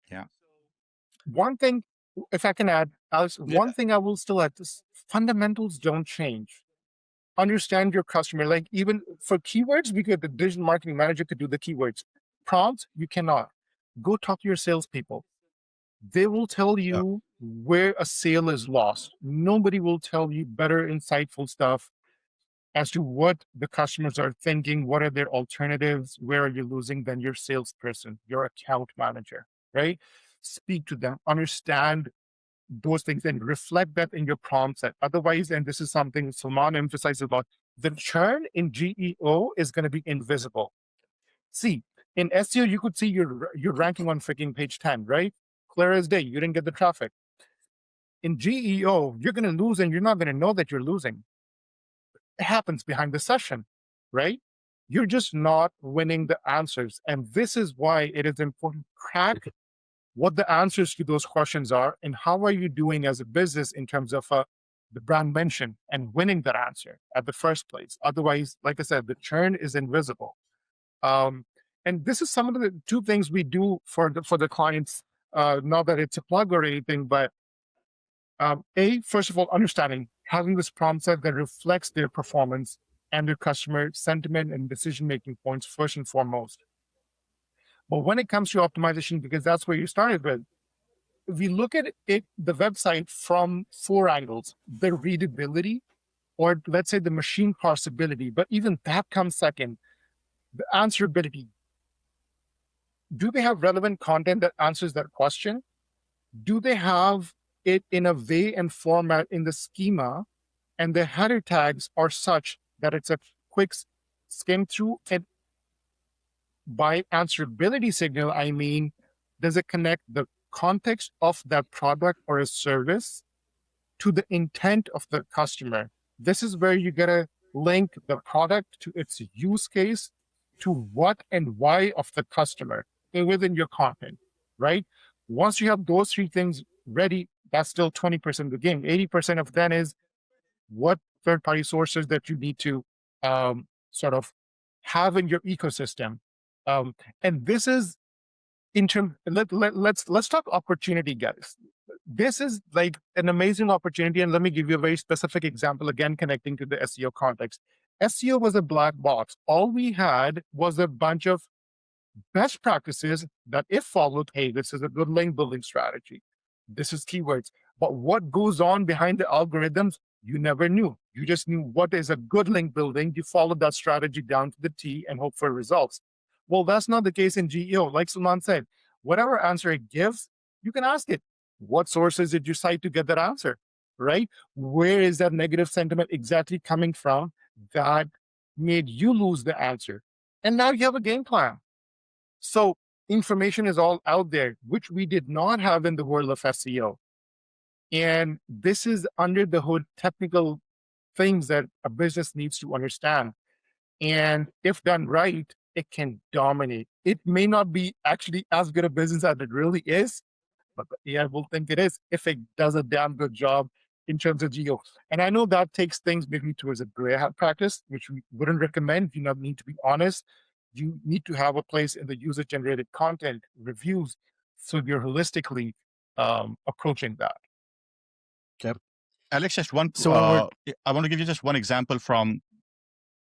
one thing, if I can add, Alex, one thing I will still add is fundamentals don't change. Understand your customer. Like, even for keywords, the digital marketing manager could do the keywords. Prompts, you cannot. Go talk to your salespeople. They will tell you where a sale is lost. Nobody will tell you better, insightful stuff as to what the customers are thinking, what are their alternatives, where are you losing, than your salesperson, your account manager, right? Speak to them, understand those things, and reflect that in your prompt set. Otherwise, and this is something Salman emphasizes a lot, the churn in GEO is going to be invisible. See, in SEO, you could see you're ranking on freaking page 10, right? Clear as day, you didn't get the traffic. In GEO, you're going to lose and you're not going to know that you're losing. It happens behind the session, right? You're just not winning the answers. And this is why it is important to crack what the answers to those questions are, and how are you doing as a business in terms of the brand mention and winning that answer at the first place. Otherwise, like I said, the churn is invisible. And this is some of the two things we do for the clients, not that it's a plug or anything, but first of all, understanding, having this prompt set that reflects their performance and their customer sentiment and decision-making points first and foremost. But when it comes to optimization, because that's where you started with, we look at the website from 4 angles: the readability, or let's say the machine parsability, but even that comes second. The answerability. Do they have relevant content that answers that question? Do they have it in a way and format in the schema, and the header tags are such that it's a quick skim through? And by answerability signal, I mean, does it connect the context of that product or a service to the intent of the customer? This is where you gotta link the product to its use case, to what and why of the customer within your content, right? Once you have those 3 things ready, that's still 20% of the game. 80% of that is what third-party sources that you need to sort of have in your ecosystem. And this is in terms, let's talk opportunity, guys. This is like an amazing opportunity. And let me give you a very specific example, again, connecting to the SEO context. SEO was a black box. All we had was a bunch of best practices that, if followed, hey, this is a good link building strategy. This is keywords. But what goes on behind the algorithms, you never knew. You just knew what is a good link building. You followed that strategy down to the T and hope for results. Well, that's not the case in GEO. Like Salman said, whatever answer it gives, you can ask it, what sources did you cite to get that answer, right? Where is that negative sentiment exactly coming from that made you lose the answer? And now you have a game plan. So information is all out there, which we did not have in the world of SEO. And this is under the hood technical things that a business needs to understand. And if done right, it can dominate. It may not be actually as good a business as it really is, but the AI will think it is if it does a damn good job in terms of GEO. And I know that takes things maybe towards a gray hat practice, which we wouldn't recommend. You need to be honest. You need to have a place in the user-generated content reviews, so you're holistically approaching that. Okay. Alex, just one. So when I want to give you just one example from,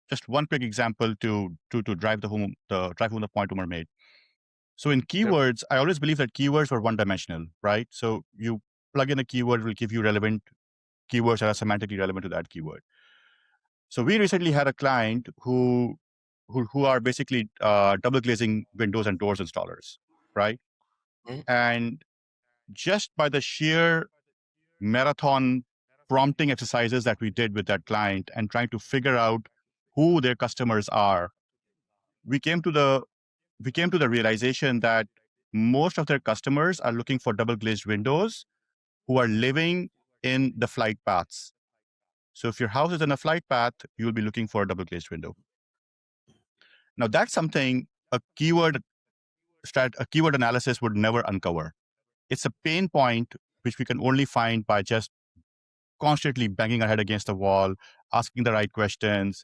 just one quick example to drive home the point Umer made. So in keywords, I always believe that keywords were one-dimensional, right? So you plug in a keyword, it will give you relevant keywords that are semantically relevant to that keyword. So we recently had a client who are basically double glazing windows and doors installers, right? Mm-hmm. And just by the sheer marathon prompting exercises that we did with that client and trying to figure out who their customers are, we came to the realization that most of their customers are looking for double glazed windows who are living in the flight paths. So if your house is in a flight path, you'll be looking for a double glazed window. Now that's something a keyword analysis would never uncover. It's a pain point which we can only find by just constantly banging our head against the wall, asking the right questions,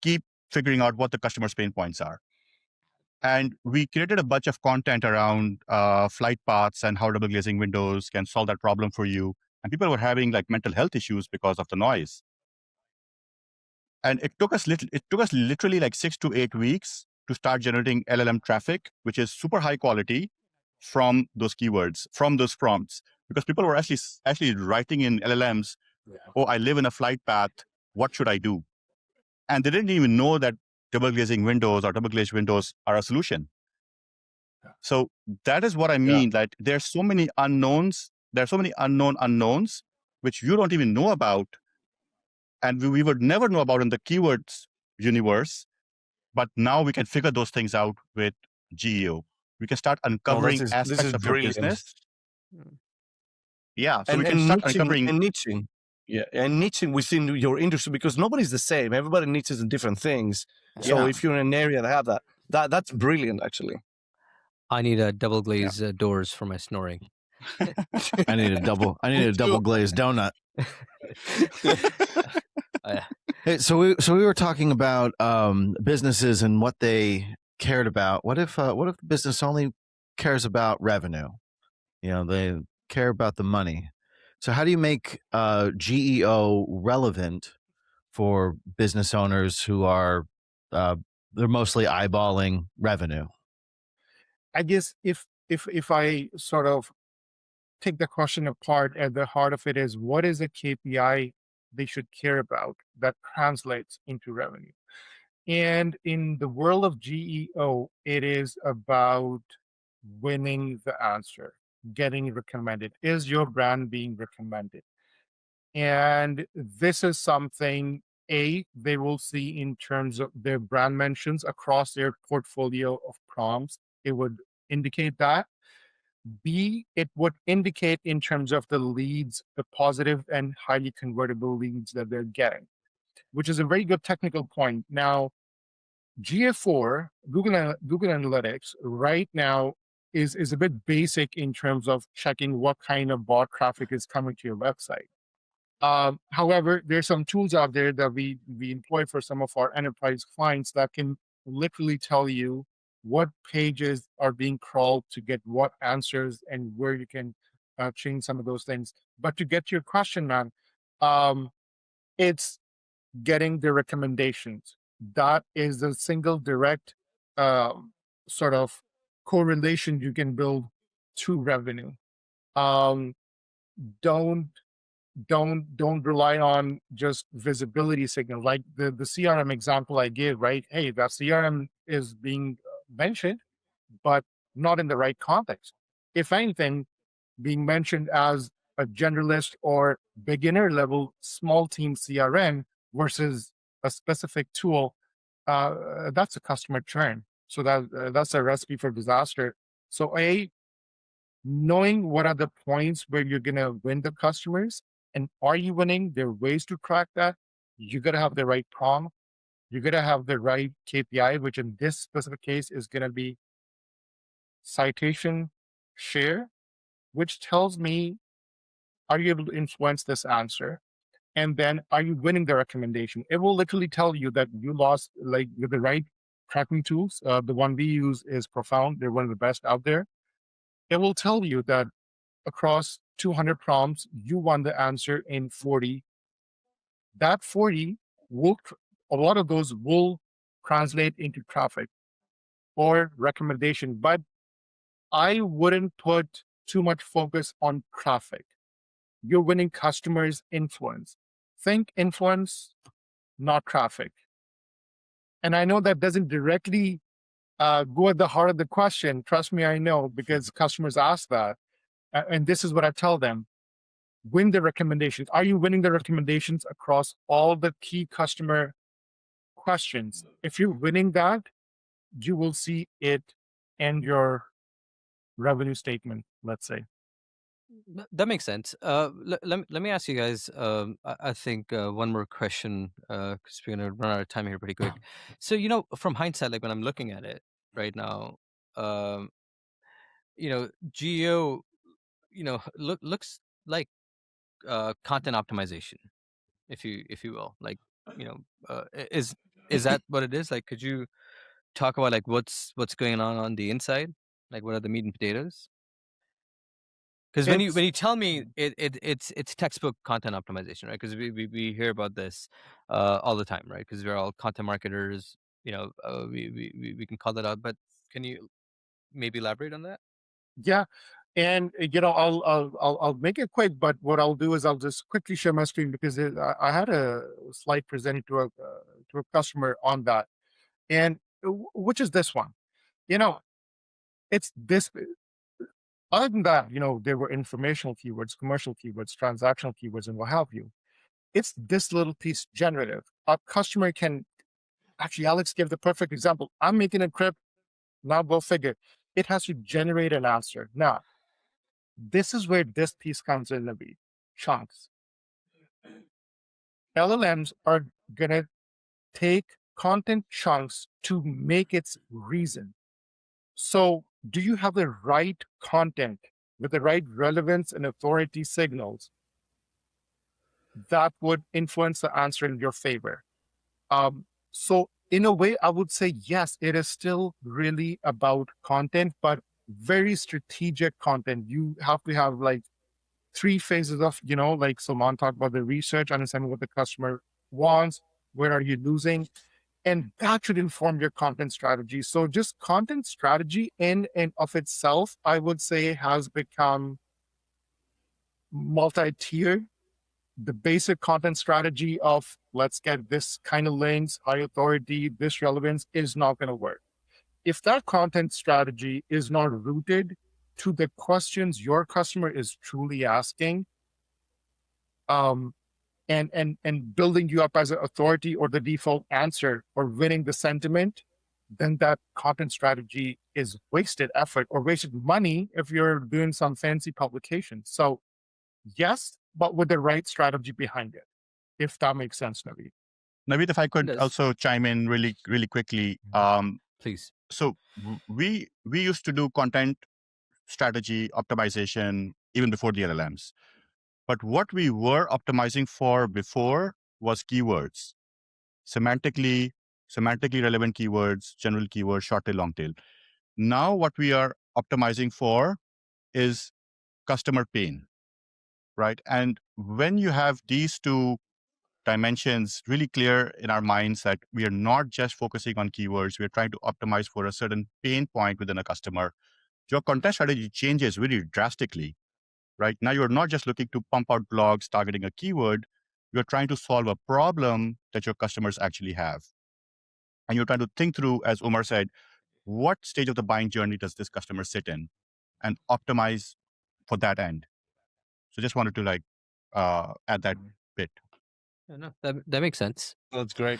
keep figuring out what the customer's pain points are. And we created a bunch of content around flight paths and how double glazing windows can solve that problem for you. And people were having like mental health issues because of the noise. And it took us literally like 6 to 8 weeks to start generating LLM traffic, which is super high quality from those keywords, from those prompts, because people were actually writing in LLMs, oh, I live in a flight path, what should I do? And they didn't even know that double glazing windows or double glazed windows are a solution. So that is what I mean, that there's so many unknowns, there's so many unknowns, which you don't even know about. And we would never know about in the keywords universe, but now we can figure those things out with GEO. We can start uncovering aspects of your business. Yeah, so we can start uncovering and niching. Yeah, and niching within your industry, because nobody's the same. Everybody niches in different things. So if you're in an area that have that's brilliant, actually. I need a double glazed doors for my snoring. I need a double glazed donut. Hey, so we were talking about businesses and what they cared about. What if the business only cares about revenue? They care about the money. So how do you make GEO relevant for business owners who are they're mostly eyeballing revenue? I guess if I sort of take the question apart, at the heart of it is, what is a KPI they should care about that translates into revenue? And in the world of GEO, it is about winning the answer, getting recommended. Is your brand being recommended? And this is something, they will see in terms of their brand mentions across their portfolio of prompts. It would indicate that. B, it would indicate in terms of the leads, the positive and highly convertible leads that they're getting, which is a very good technical point. Now, GA4, Google Analytics, right now is a bit basic in terms of checking what kind of bot traffic is coming to your website. However, there's some tools out there that we employ for some of our enterprise clients that can literally tell you what pages are being crawled to get what answers and where you can change some of those things. But to get to your question, man, it's getting the recommendations. That is the single direct sort of correlation you can build to revenue. Don't rely on just visibility signal, like the CRM example I gave, right? Hey, that CRM is being mentioned, but not in the right context. If anything, being mentioned as a generalist or beginner level small team CRM versus a specific tool, that's a customer churn. So that's a recipe for disaster. So knowing what are the points where you're going to win the customers, and are you winning? There are ways to track that. You got to have the right prompt. You got to have the right KPI, which in this specific case is going to be citation share, which tells me Are you able to influence this answer? And then are you winning the recommendation? It will literally tell you that you lost, like with the right tracking tools. The one we use is Profound. They're one of the best out there. It will tell you that across 200 prompts, you won the answer in 40. That 40 will, a lot of those will translate into traffic or recommendation, but I wouldn't put too much focus on traffic. You're winning customers' influence. Think influence, not traffic. And I know that doesn't directly go at the heart of the question. Trust me, I know, because customers ask that. And this is what I tell them. Win the recommendations. Are you winning the recommendations across all the key customer questions? If you're winning that, you will see it in your revenue statement, let's say. That makes sense. Let me ask you guys. I think one more question because we're gonna run out of time here pretty quick. So from hindsight, like when I'm looking at it right now, GEO, looks like content optimization, if you will. Like, is that what it is? Like, could you talk about like what's going on the inside? Like, what are the meat and potatoes? Because when you tell me it's textbook content optimization, right? Because we hear about this all the time, right? Because we're all content marketers, we can call that out. But can you maybe elaborate on that? Yeah, and I'll make it quick. But what I'll do is I'll just quickly share my screen because I had a slide presented to a customer on that, and which is this one. It's this. Other than that, there were informational keywords, commercial keywords, transactional keywords, and what have you. It's this little piece, generative. A customer can actually, Alex gave the perfect example. I'm making a trip. Now go figure. It has to generate an answer. Now, this is where this piece comes in, Naveed. Chunks. LLMs are going to take content chunks to make its reason. So do you have the right content with the right relevance and authority signals that would influence the answer in your favor? So in a way, I would say, yes, it is still really about content, but very strategic content. You have to have like 3 phases of, like Salman talked about, the research, understanding what the customer wants, where are you losing, and that should inform your content strategy. So just content strategy in and of itself, I would say, has become multi-tiered. The basic content strategy of let's get this kind of links, high authority, this relevance is not going to work. If that content strategy is not rooted to the questions your customer is truly asking, and building you up as an authority or the default answer or winning the sentiment, then that content strategy is wasted effort or wasted money if you're doing some fancy publication. So yes, but with the right strategy behind it, if that makes sense, Naveed. Naveed, if I could does. also chime in really quickly. Please. So we used to do content strategy optimization even before the LLMs. But what we were optimizing for before was keywords, semantically relevant keywords, general keywords, short tail, long tail. Now what we are optimizing for is customer pain, right? And when you have these two dimensions really clear in our minds that we are not just focusing on keywords, we're trying to optimize for a certain pain point within a customer, your content strategy changes really drastically, right? Now you're not just looking to pump out blogs targeting a keyword, you're trying to solve a problem that your customers actually have. And you're trying to think through, as Umar said, what stage of the buying journey does this customer sit in and optimize for that end. So just wanted to add that bit. No, that makes sense. That's great.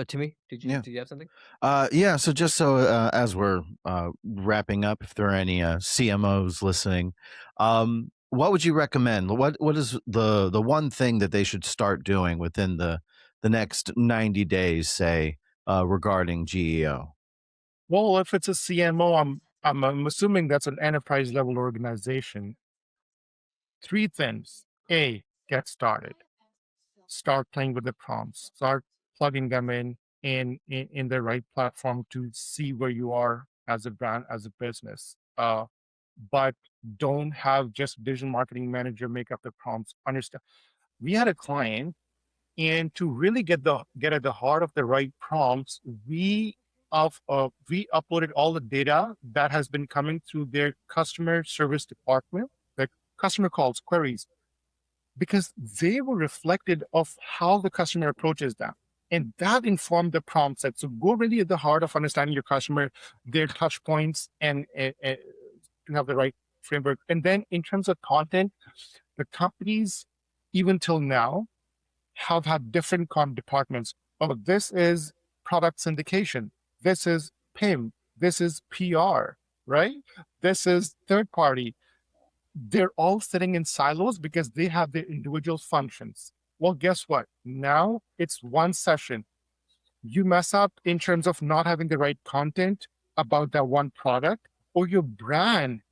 Timmy, did you have something? Yeah. So just as we're wrapping up, if there are any CMOs listening, what would you recommend? What is the one thing that they should start doing within the next 90 days, say, regarding GEO? Well, if it's a CMO, I'm assuming that's an enterprise level organization. 3 things. A, get started. Start playing with the prompts. Start plugging them in the right platform to see where you are as a brand, as a business. But don't have just digital marketing manager make up the prompts. Understand. We had a client, and to really get at the heart of the right prompts, we uploaded all the data that has been coming through their customer service department, the customer calls, queries, because they were reflected of how the customer approaches them. And that informed the prompt set. So go really at the heart of understanding your customer, their touch points, and to have the right framework. And then in terms of content, the companies, even till now, have had different departments. Oh, this is product syndication. This is PIM. This is PR, right? This is third party. They're all sitting in silos because they have their individual functions. Well, guess what? Now it's one session. You mess up in terms of not having the right content about that one product, or your brand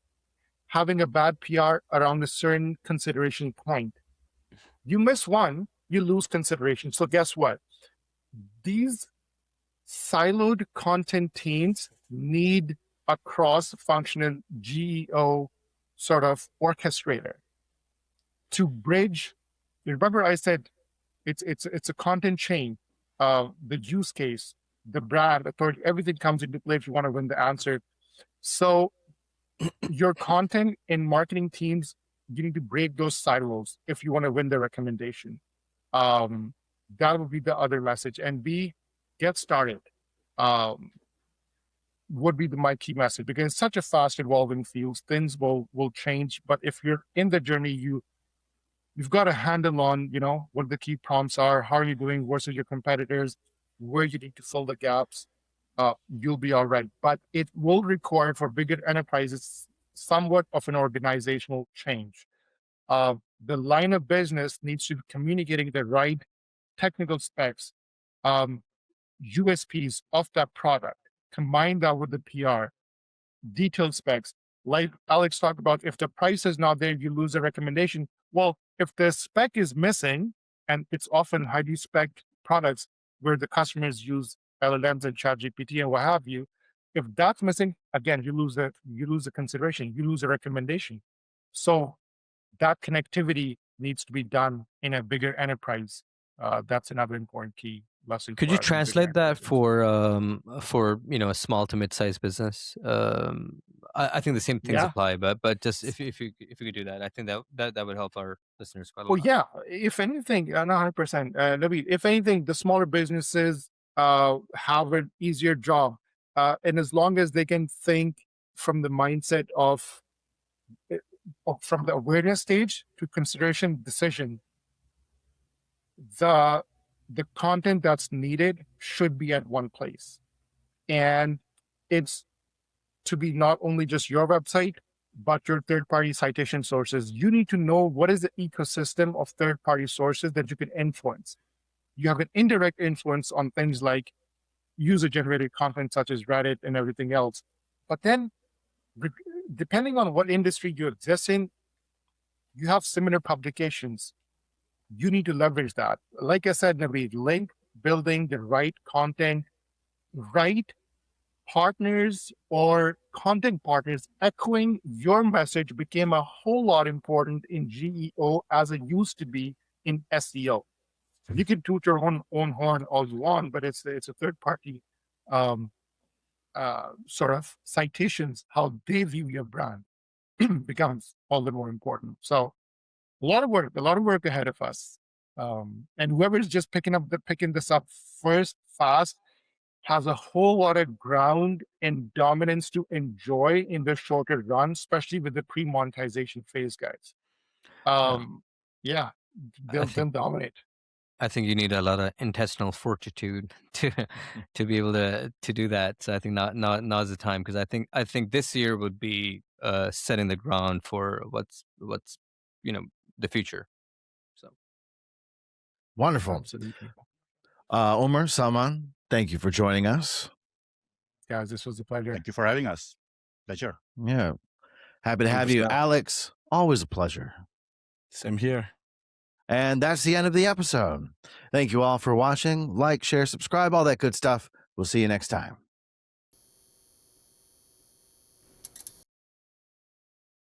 having a bad PR around a certain consideration point. You miss one, you lose consideration. So guess what? These siloed content teams need a cross-functional GEO sort of orchestrator to bridge. Remember, I said it's a content chain. The use case, the brand, authority, everything comes into play if you want to win the answer. So your content and marketing teams, you need to break those silos if you want to win the recommendation. That would be the other message. And B, get started. Would be my key message, because it's such a fast evolving field. Things will change, but if you're in the journey, you've got a handle on, what the key prompts are, how are you doing versus your competitors, where you need to fill the gaps. You'll be all right. But it will require, for bigger enterprises, somewhat of an organizational change. The line of business needs to be communicating the right technical specs, USPs of that product, combine that with the PR, detailed specs. Like Alex talked about, if the price is not there, you lose a recommendation. Well, if the spec is missing, and it's often highly spec products where the customers use LLMs and ChatGPT and what have you, if that's missing, again, you lose the consideration, you lose a recommendation. So that connectivity needs to be done in a bigger enterprise. That's another important key lesson. Could you translate that for a small to mid-sized business? I think the same things apply, but just if you could do that, I think that would help our listeners quite a lot. Well, yeah. If anything, 100%. Naveed, if anything, the smaller businesses have an easier job, and as long as they can think from the mindset of from the awareness stage to consideration decision, the content that's needed should be at one place. And it's to be not only just your website, but your third-party citation sources. You need to know what is the ecosystem of third-party sources that you can influence. You have an indirect influence on things like user-generated content, such as Reddit and everything else. But then, depending on what industry you exist in, you have similar publications. You need to leverage that. Like I said, Naveed, link building the right content, right partners or content partners echoing your message became a whole lot important in GEO as it used to be in SEO. You can toot your own horn all you want, but it's a third party sort of citations, how they view your brand becomes all the more important. So a lot of work ahead of us. And whoever's just picking this up first, fast, has a whole lot of ground and dominance to enjoy in the shorter run, especially with the pre-monetization phase, guys. They'll dominate. I think you need a lot of intestinal fortitude to be able to do that. So I think now's the time, because I think this year would be setting the ground for what's the future. So wonderful. Absolutely. Umer, Salman, thank you for joining us. Guys, this was a pleasure. Thank you for having us. Pleasure. Yeah. Happy to have you. Alex, always a pleasure. Same here. And that's the end of the episode. Thank you all for watching. Like, share, subscribe, all that good stuff. We'll see you next time.